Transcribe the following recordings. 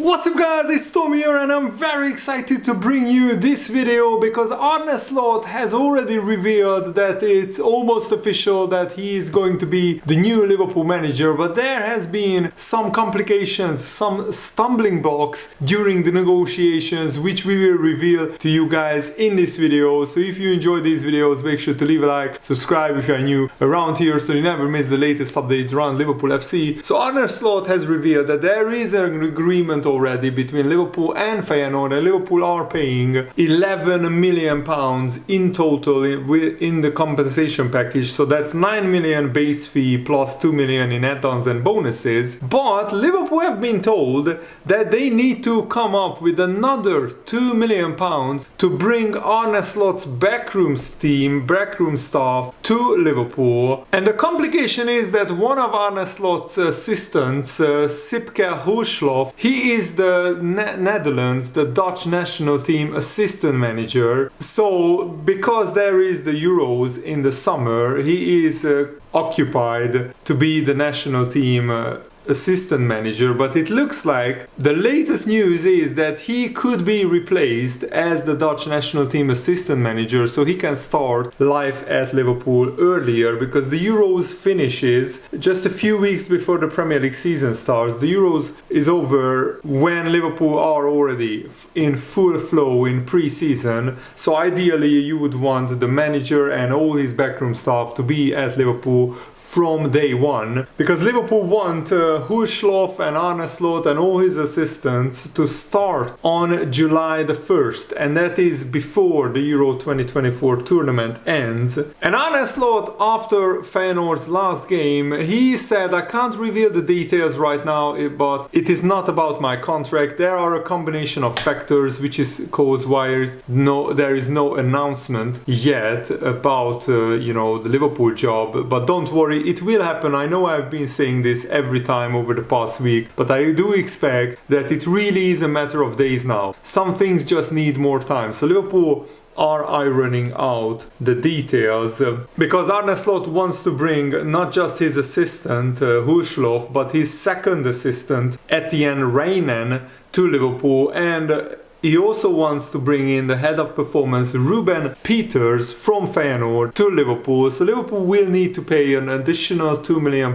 What's up guys, it's Tom here and I'm very excited to bring you this video because Arne has already revealed that it's almost official that he is going to be the new Liverpool manager, but there has been some complications, some stumbling blocks during the negotiations which we will reveal to you guys in this video. So if you enjoy these videos, make sure to leave a like, subscribe if you are new around here so you never miss the latest updates around Liverpool FC. So Arne has revealed that there is an agreement already between Liverpool and Feyenoord, and Liverpool are paying £11 million in total in the compensation package. So that's 9 million base fee plus 2 million in add-ons and bonuses. But Liverpool have been told that they need to come up with another 2 million pounds to bring Arne Slot's backroom staff to Liverpool. And the complication is that one of Arne Slot's assistants, Sipke Hoeslof, he is the Netherlands, the Dutch national team assistant manager. So because there is the Euros in the summer, he is occupied to be the national team assistant manager, but it looks like the latest news is that he could be replaced as the Dutch national team assistant manager, so he can start life at Liverpool earlier because the Euros finishes just a few weeks before the Premier League season starts. The Euros is over when Liverpool are already in full flow in pre-season, so ideally you would want the manager and all his backroom staff to be at Liverpool from day one, because Liverpool want Hoeslof and Arne Slot and all his assistants to start on July the 1st, and that is before the Euro 2024 tournament ends. And Arne Slot, after Feyenoord's last game, he said, I can't reveal the details right now, but it is not about my contract. There are a combination of factors which is cause why there is no announcement yet about the Liverpool job, but don't worry, it will happen. I know I've been saying this every time over the past week, but I do expect that it really is a matter of days now. Some things just need more time. So Liverpool are ironing out the details because Arne Slot wants to bring not just his assistant Hoeslof, but his second assistant Etienne Reinen to Liverpool, and he also wants to bring in the head of performance Ruben Peters from Feyenoord to Liverpool. So Liverpool will need to pay an additional £2 million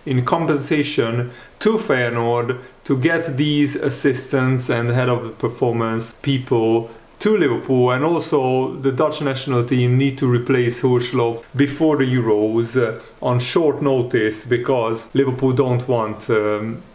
in compensation to Feyenoord to get these assistants and head of performance people to Liverpool. And also the Dutch national team need to replace Hoeslof before the Euros on short notice because Liverpool don't want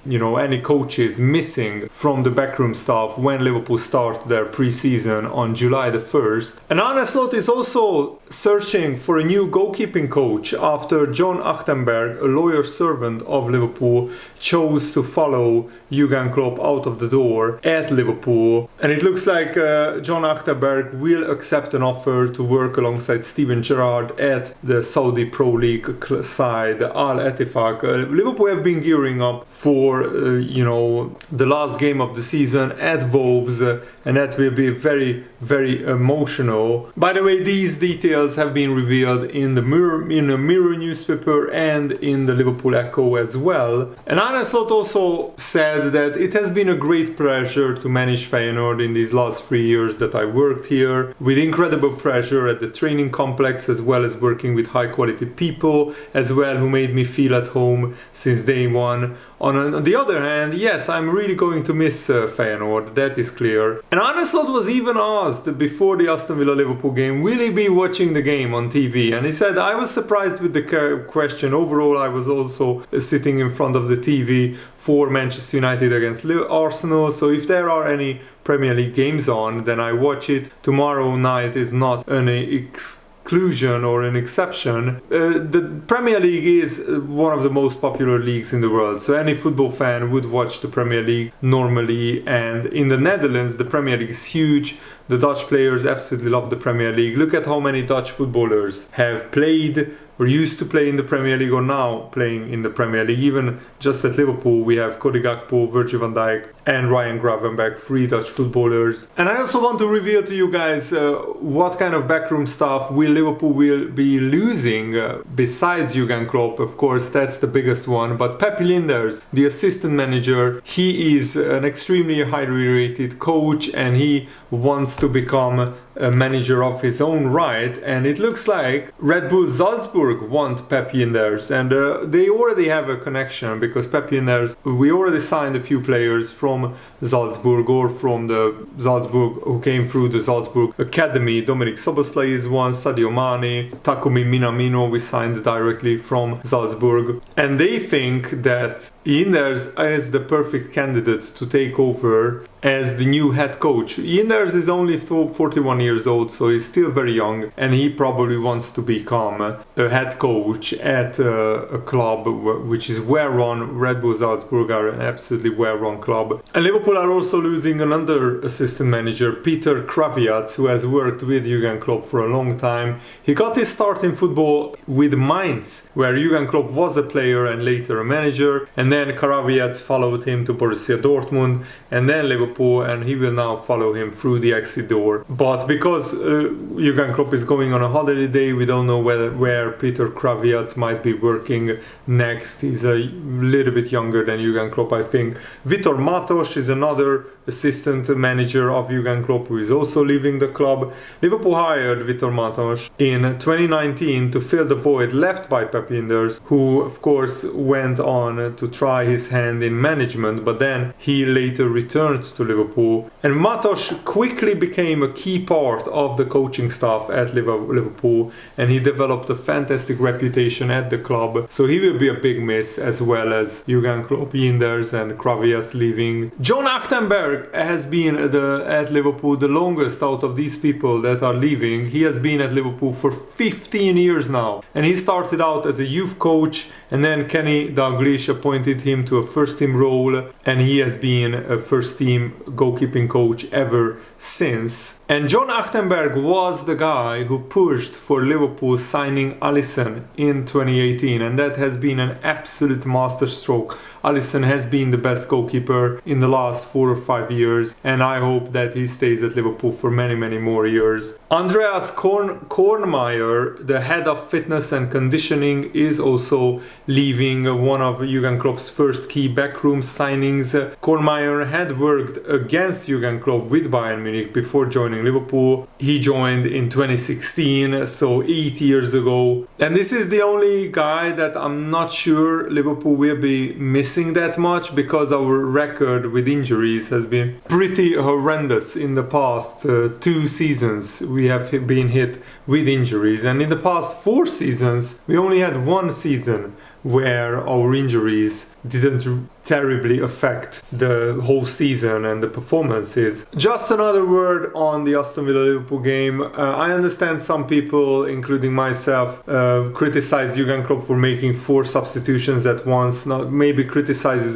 any coaches missing from the backroom staff when Liverpool start their pre-season on July the 1st. And Arne Slot is also searching for a new goalkeeping coach after John Achterberg, a loyal servant of Liverpool, chose to follow Jurgen Klopp out of the door at Liverpool. And it looks like John Achterberg will accept an offer to work alongside Steven Gerrard at the Saudi Pro League side Al Ettifaq. Liverpool have been gearing up for the last game of the season at Wolves, and that will be very, very emotional. By the way, these details have been revealed in the Mirror newspaper and in the Liverpool Echo as well. And Arne Slot also said that it has been a great pleasure to manage Feyenoord in these last 3 years that I worked here, with incredible pressure at the training complex as well as working with high quality people as well who made me feel at home since day one. On the other hand, yes, I'm really going to miss Feyenoord, that is clear. And Arne Slot was even asked before the Aston Villa Liverpool game, will he be watching the game on TV? And he said, I was surprised with the question. Overall, I was also sitting in front of the TV for Manchester United against Arsenal. So if there are any Premier League games on, then I watch it. Tomorrow night is not an exclusion or an exception. The Premier League is one of the most popular leagues in the world, so any football fan would watch the Premier League normally. And in the Netherlands, the Premier League is huge. The Dutch players absolutely love the Premier League. Look at how many Dutch footballers have played or used to play in the Premier League or now playing in the Premier League. Even just at Liverpool, we have Cody Gakpo, Virgil van Dijk and Ryan Gravenberch, 3 Dutch footballers. And I also want to reveal to you guys what kind of backroom staff Liverpool will be losing besides Jurgen Klopp. Of course, that's the biggest one. But Pep Linders, the assistant manager, he is an extremely highly rated coach and he wants to become a manager of his own right, and it looks like Red Bull Salzburg want Pep Linders, and they already have a connection because Pep Linders, we already signed a few players from Salzburg or from the Salzburg who came through the Salzburg Academy. Dominik Szoboszlai is one, Sadio Mane, Takumi Minamino we signed directly from Salzburg, and they think that Linders is the perfect candidate to take over as the new head coach. Linders is only 41 years old, so he's still very young, and he probably wants to become a head coach at a club which is well-run. Red Bull Salzburg are an absolutely well-run club. And Liverpool are also losing another assistant manager, Peter Krawiec, who has worked with Jurgen Klopp for a long time. He got his start in football with Mainz, where Jurgen Klopp was a player and later a manager, and then Krawiec followed him to Borussia Dortmund and then Liverpool, and he will now follow him through the exit door. But because Jurgen Klopp is going on a holiday, we don't know where Peter Krawiec might be working next. He's a little bit younger than Jurgen Klopp, I think. Vitor Matos is another assistant manager of Jurgen Klopp who is also leaving the club. Liverpool hired Vitor Matos in 2019 to fill the void left by Pep Linders, who of course went on to try his hand in management, but then he later returned to Liverpool. And Matos quickly became a key part of the coaching staff at Liverpool, and he developed a fantastic reputation at the club. So he will be a big miss, as well as Jurgen Klopp, Linders and Krawiec leaving. John Achtenberg has been at Liverpool the longest out of these people that are leaving. He has been at Liverpool for 15 years now, and he started out as a youth coach, and then Kenny Dalglish appointed him to a first team role, and he has been a first team goalkeeping coach ever since. And John Achtenberg was the guy who pushed for Liverpool signing Alisson in 2018, and that has been an absolute masterstroke. Alisson has been the best goalkeeper in the last 4 or 5 years, and I hope that he stays at Liverpool for many more years. Andreas Kornmeier, the head of fitness and conditioning, is also leaving, one of Jurgen Klopp's first key backroom signings. Kornmeier had worked against Jurgen Klopp with Bayern Munich before joining Liverpool. He joined in 2016, so 8 years ago. And this is the only guy that I'm not sure Liverpool will be missing that much, because our record with injuries has been pretty horrendous in the past 2 seasons. We have been hit with injuries, and in the past 4 seasons we only had 1 season where our injuries didn't terribly affect the whole season and the performances. Just another word on the Aston Villa Liverpool game. I understand some people, including myself, criticize Jurgen Klopp for making 4 substitutions at once. Now, maybe criticize is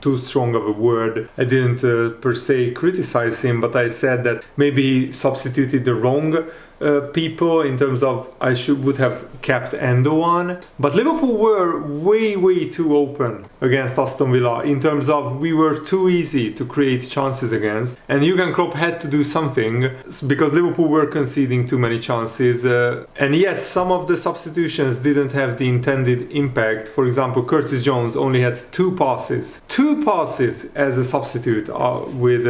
too strong of a word. I didn't per se criticize him, but I said that maybe he substituted the wrong people, in terms of would have kept Endo on. But Liverpool were way too open against Aston Villa, in terms of we were too easy to create chances against, and Jurgen Klopp had to do something because Liverpool were conceding too many chances. And yes, some of the substitutions didn't have the intended impact. For example, Curtis Jones only had 2 passes as a substitute with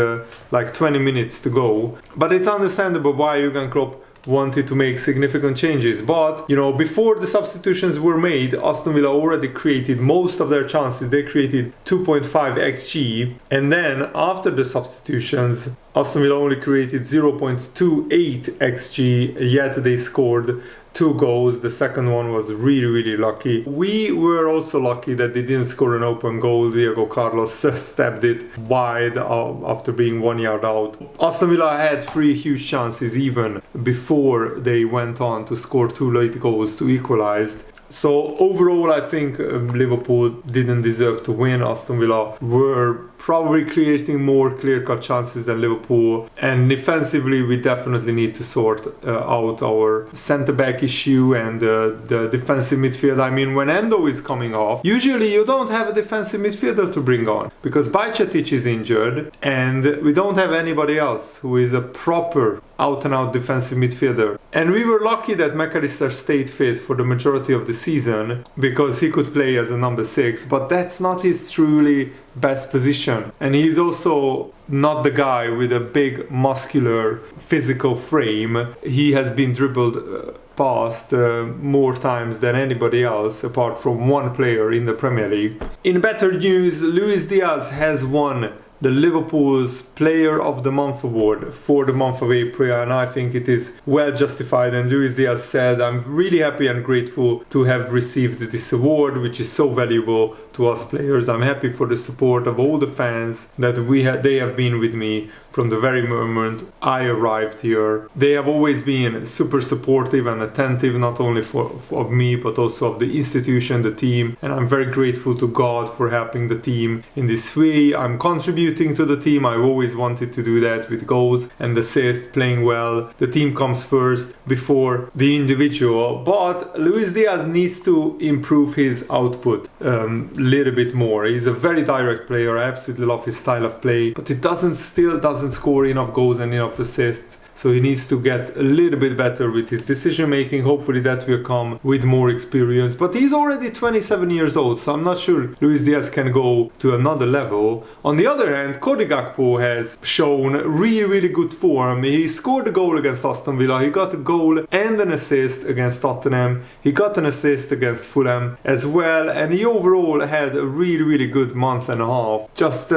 like 20 minutes to go. But it's understandable why Jurgen Klopp wanted to make significant changes. But, before the substitutions were made, Aston Villa already created most of their chances. They created 2.5 XG, and then after the substitutions, Aston Villa only created 0.28 XG, yet they scored 2 goals. The second one was really lucky. We were also lucky that they didn't score an open goal. Diego Carlos stabbed it wide after being 1 yard out. Aston Villa had 3 huge chances even before they went on to score 2 late goals to equalize. So overall, I think Liverpool didn't deserve to win. Aston Villa were probably creating more clear-cut chances than Liverpool. And defensively, we definitely need to sort out our centre-back issue and the defensive midfield. I mean, when Endo is coming off, usually you don't have a defensive midfielder to bring on because Bajcetic is injured and we don't have anybody else who is a proper out-and-out defensive midfielder. And we were lucky that McAllister stayed fit for the majority of the season because he could play as a number 6, but that's not his truly best position. And he's also not the guy with a big muscular physical frame. He has been dribbled past more times than anybody else apart from one player in the Premier League. In better news, Luis Diaz has won the Liverpool's Player of the Month award for the month of April, and I think it is well justified. And Luis Diaz said, "I'm really happy and grateful to have received this award, which is so valuable to us players. I'm happy for the support of all the fans that they have been with me from the very moment I arrived here. They have always been super supportive and attentive, not only of me, but also of the institution, the team. And I'm very grateful to God for helping the team in this way. I'm contributing to the team. I've always wanted to do that with goals and assists, playing well. The team comes first before the individual." But Luis Diaz needs to improve his output a little bit more. He's a very direct player. I absolutely love his style of play, but it still doesn't score enough goals and enough assists. So he needs to get a little bit better with his decision making. Hopefully that will come with more experience. But he's already 27 years old, so I'm not sure Luis Diaz can go to another level. On the other hand, Cody Gakpo has shown really good form. He scored a goal against Aston Villa. He got a goal and an assist against Tottenham. He got an assist against Fulham as well. And he overall had a really good month and a half. Just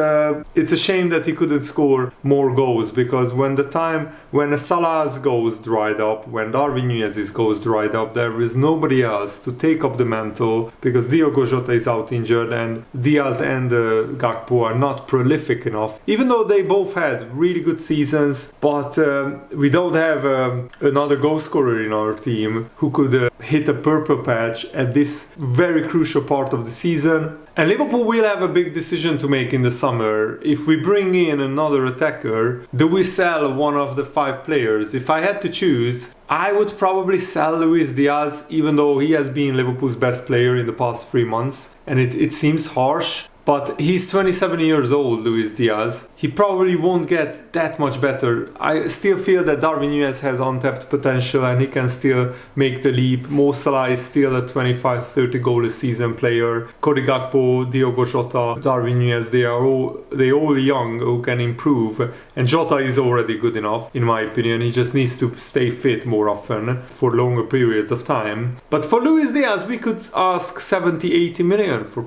it's a shame that he couldn't score more goals, because when Salah's goals dried up, when Darwin Núñez's goals dried up, there is nobody else to take up the mantle, because Diogo Jota is out injured and Diaz and Gakpo are not prolific enough. Even though they both had really good seasons, but we don't have another goal scorer in our team who could hit a purple patch at this very crucial part of the season. And Liverpool will have a big decision to make in the summer. If we bring in another attacker, do we sell one of the 5 players? If I had to choose, I would probably sell Luis Diaz, even though he has been Liverpool's best player in the past 3 months. And it seems harsh, but he's 27 years old, Luis Diaz. He probably won't get that much better. I still feel that Darwin Núñez has untapped potential and he can still make the leap. Mo Salah is still a 25-30 goal a season player. Cody Gakpo, Diogo Jota, Darwin Núñez, they all young who can improve. And Jota is already good enough, in my opinion. He just needs to stay fit more often for longer periods of time. But for Luis Diaz, we could ask 70-80 million from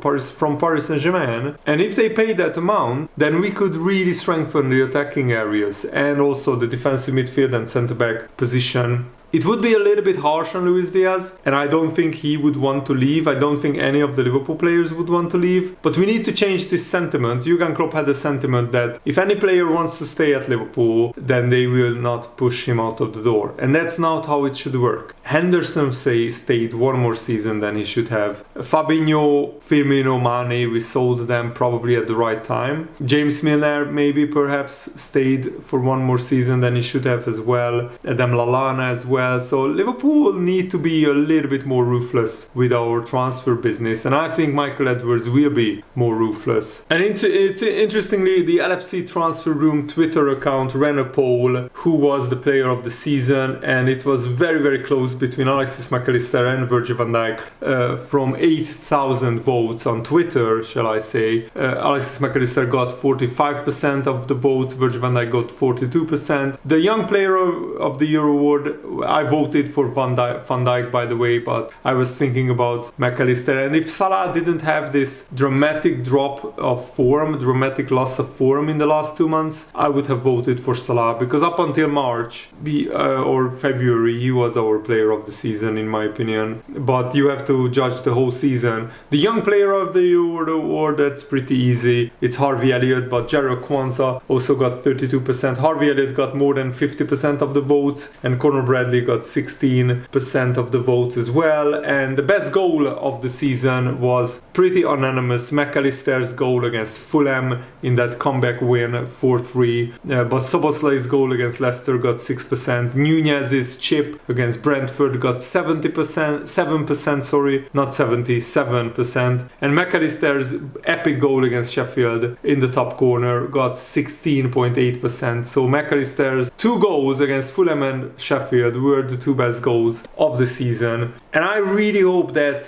Paris Saint-Germain. And if they pay that amount, then we could really strengthen the attacking areas and also the defensive midfield and centre-back position. It would be a little bit harsh on Luis Diaz, and I don't think he would want to leave. I don't think any of the Liverpool players would want to leave. But we need to change this sentiment. Jurgen Klopp had a sentiment that if any player wants to stay at Liverpool, then they will not push him out of the door. And that's not how it should work. Henderson stayed one more season than he should have. Fabinho, Firmino, Mane, we sold them probably at the right time. James Milner maybe perhaps stayed for one more season than he should have as well. Adam Lallana as well. So Liverpool need to be a little bit more ruthless with our transfer business, and I think Michael Edwards will be more ruthless. And interestingly, the LFC Transfer Room Twitter account ran a poll who was the player of the season, and it was very close between Alexis McAllister and Virgil van Dijk. From 8,000 votes on Twitter, shall I say, Alexis McAllister got 45% of the votes, Virgil van Dijk got 42%. The Young Player of the Year award, I voted for Van Dijk, by the way, but I was thinking about McAllister. And if Salah didn't have this dramatic drop of form, dramatic loss of form in the last 2 months, I would have voted for Salah, because up until March or February, he was our player of the season, in my opinion. But you have to judge the whole season. The Young Player of the Year award, that's pretty easy. It's Harvey Elliott, but Jarrell Kwanzaa also got 32%. Harvey Elliott got more than 50% of the votes, and Conor Bradley Bradley got 16% of the votes as well. And the best goal of the season was pretty unanimous. McAllister's goal against Fulham in that comeback win 4-3. But Szoboszlai's goal against Leicester got 6%. Nunez's chip against Brentford got 7%, sorry, not 77%. And McAllister's epic goal against Sheffield in the top corner got 16.8%. So McAllister's 2 goals against Fulham and Sheffield were the 2 best goals of the season. And I really hope that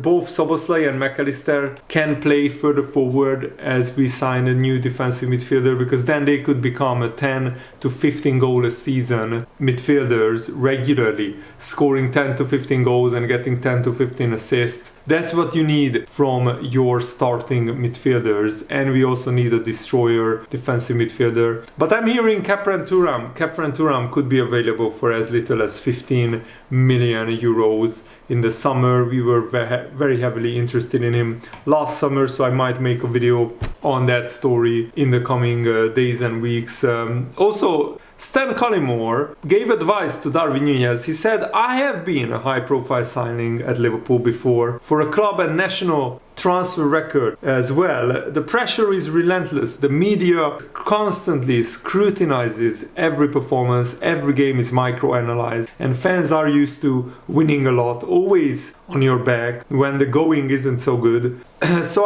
both Szoboszlai and McAllister can play further forward as we sign a new defensive midfielder, because then they could become a 10 to 15 goal a season midfielders regularly, scoring 10 to 15 goals and getting 10 to 15 assists. That's what you need from your starting midfielders, and we also need a destroyer defensive midfielder. But I'm hearing Khephren Thuram could be available for as little as 15 million euros in the summer. We were very heavily interested in him last summer, so I might make a video on that story in the coming days and weeks. Also, Stan Collymore gave advice to Darwin Núñez. He said, I have been a high-profile signing at Liverpool before, for a club and national transfer record as well. The pressure is relentless. The media constantly scrutinizes every performance. Every game is micro-analyzed, and fans are used to winning a lot, always on your back when the going isn't so good. So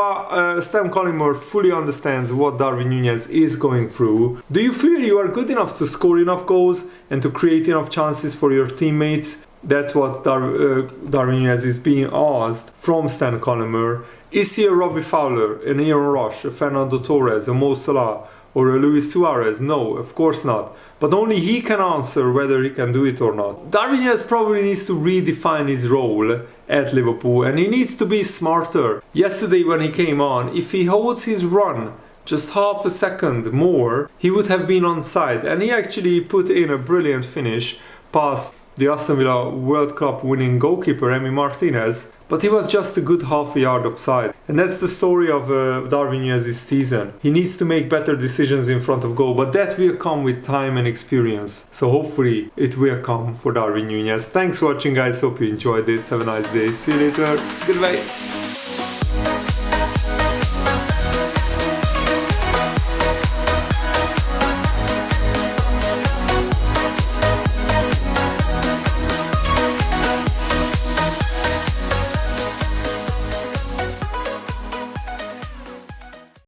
Stan Collymore fully understands what Darwin Núñez is going through. Do you feel you are good enough to score enough goals and to create enough chances for your teammates? That's what Darwin Núñez is being asked from Stan Collymore. Is he a Robbie Fowler, an Aaron Rush, a Fernando Torres, a Mo Salah, or a Luis Suarez? No, of course not. But only he can answer whether he can do it or not. Darwin Núñez probably needs to redefine his role at Liverpool, and he needs to be smarter. Yesterday when he came on, if he holds his run just half a second more, he would have been onside. And he actually put in a brilliant finish past the Aston Villa World Cup winning goalkeeper Emi Martinez, but he was just a good half a yard offside. And that's the story of Darwin Núñez's season. He needs to make better decisions in front of goal, but that will come with time and experience. So hopefully it will come for Darwin Núñez. Thanks for watching, guys. Hope you enjoyed this. Have a nice day. See you later. Goodbye.